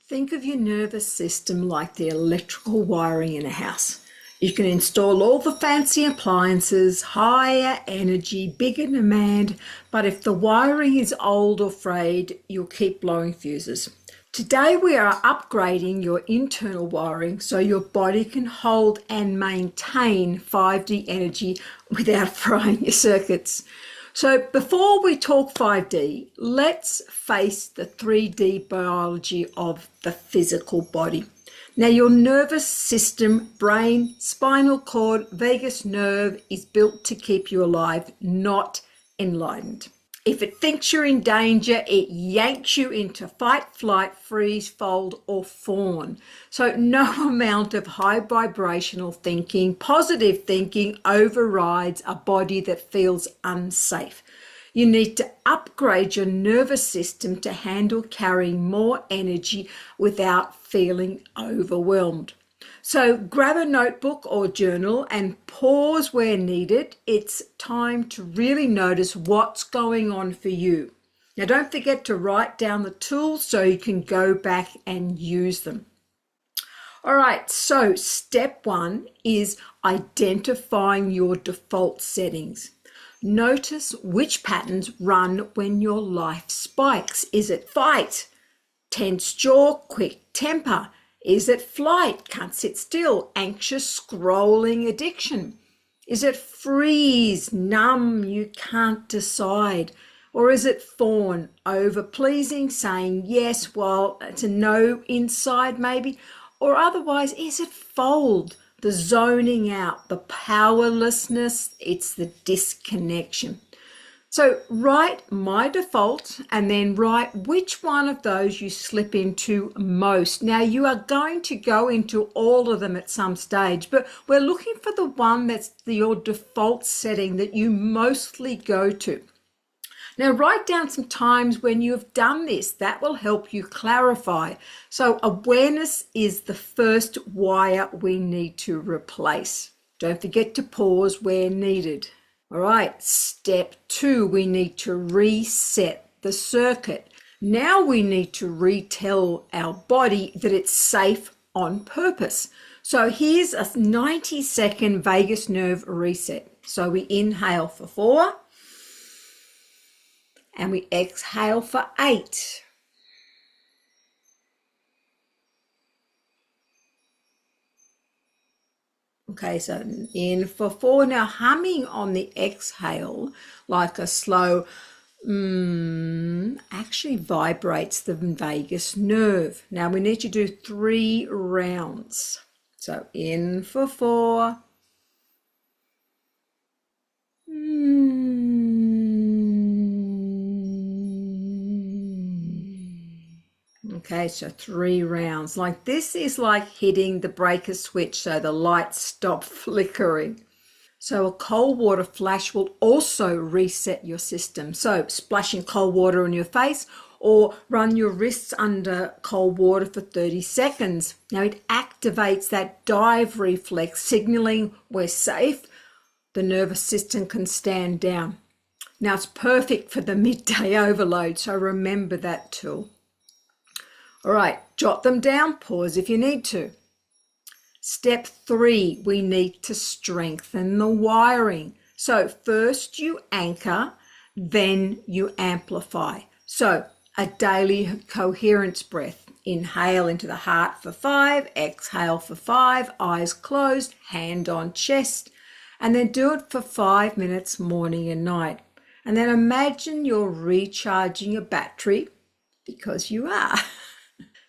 Think of your nervous system like the electrical wiring in a house. You can install all the fancy appliances, higher energy, bigger demand, but if the wiring is old or frayed, you'll keep blowing fuses. Today we are upgrading your internal wiring so your body can hold and maintain 5D energy without frying your circuits. So before we talk 5D, let's face the 3D biology of the physical body. Now your nervous system, brain, spinal cord, vagus nerve is built to keep you alive, not enlightened. If it thinks you're in danger, it yanks you into fight, flight, freeze, fold, or fawn. So no amount of high vibrational thinking, positive thinking overrides a body that feels unsafe. You need to upgrade your nervous system to handle carrying more energy without feeling overwhelmed. So grab a notebook or journal and pause where needed. It's time to really notice what's going on for you. Now don't forget to write down the tools so you can go back and use them. All right, so step 1 is identifying your default settings. Notice which patterns run when your life spikes. Is it fight? Tense jaw, quick temper? Is it flight? Can't sit still. Anxious, scrolling addiction? Is it freeze, numb, you can't decide? Or is it fawn, over-pleasing, saying yes while it's a no inside maybe? Or otherwise, is it fold, the zoning out, the powerlessness? It's the disconnection. So write my default and then write which one of those you slip into most. Now you are going to go into all of them at some stage, but we're looking for the one that's your default setting that you mostly go to. Now write down some times when you have done this. That will help you clarify. So awareness is the first wire we need to replace. Don't forget to pause where needed. All right, step 2, we need to reset the circuit. Now we need to retell our body that it's safe on purpose. So here's a 90-second vagus nerve reset. So we inhale for 4 and we exhale for 8. Okay, so in for 4. Now humming on the exhale like a slow actually vibrates the vagus nerve. Now we need to do 3 rounds. So in for 4. Okay, so 3 rounds. Like this is like hitting the breaker switch so the lights stop flickering. So a cold water flash will also reset your system. So splashing cold water on your face or run your wrists under cold water for 30 seconds. Now it activates that dive reflex, signaling we're safe. The nervous system can stand down. Now it's perfect for the midday overload, so remember that tool. All right, jot them down, pause if you need to. Step 3, we need to strengthen the wiring. So first you anchor, then you amplify. So a daily coherence breath. Inhale into the heart for 5, exhale for 5, eyes closed, hand on chest, and then do it for 5 minutes morning and night. And then imagine you're recharging a battery, because you are.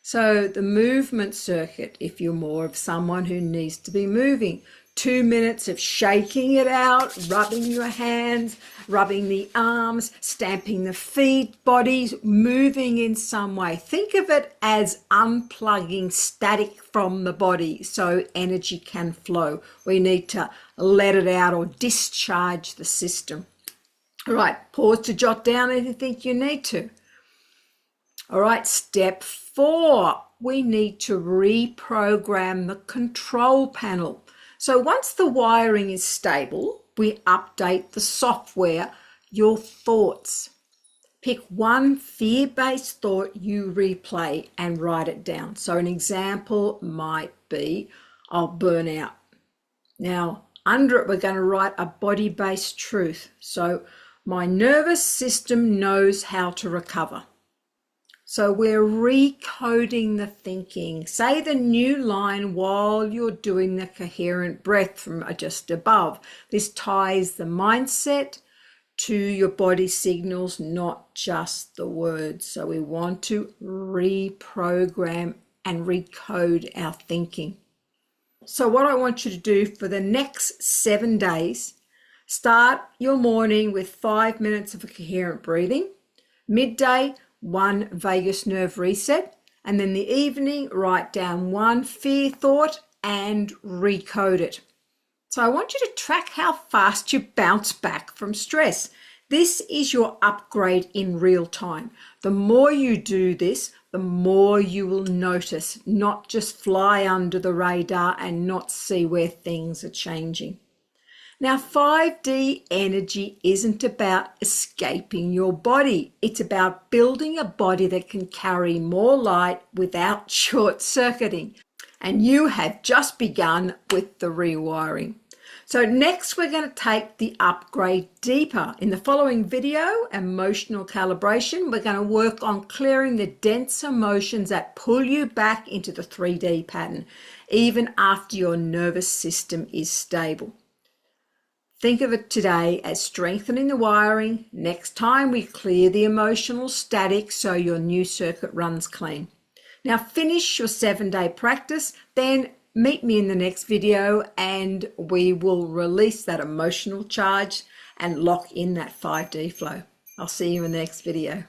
So the movement circuit, if you're more of someone who needs to be moving, 2 minutes of shaking it out, rubbing your hands, rubbing the arms, stamping the feet, bodies, moving in some way. Think of it as unplugging static from the body so energy can flow. We need to let it out or discharge the system. All right, pause to jot down anything you need to. All right, step 4, we need to reprogram the control panel. So once the wiring is stable, we update the software, your thoughts. Pick one fear-based thought you replay and write it down. So an example might be, I'll burn out. Now, under it, we're going to write a body-based truth. So my nervous system knows how to recover. So we're recoding the thinking. Say the new line while you're doing the coherent breath from just above. This ties the mindset to your body signals, not just the words. So we want to reprogram and recode our thinking. So what I want you to do for the next 7 days, start your morning with 5 minutes of a coherent breathing, midday, 1 vagus nerve reset, and then the evening, write down 1 fear thought and recode it. So I want you to track how fast you bounce back from stress. This is your upgrade in real time. The more you do this, the more you will notice, not just fly under the radar and not see where things are changing. Now, 5D energy isn't about escaping your body. It's about building a body that can carry more light without short-circuiting. And you have just begun with the rewiring. So next we're going to take the upgrade deeper. In the following video, emotional calibration, we're going to work on clearing the dense emotions that pull you back into the 3D pattern, even after your nervous system is stable. Think of it today as strengthening the wiring. Next time we clear the emotional static so your new circuit runs clean. Now finish your 7-day practice, then meet me in the next video and we will release that emotional charge and lock in that 5D flow. I'll see you in the next video.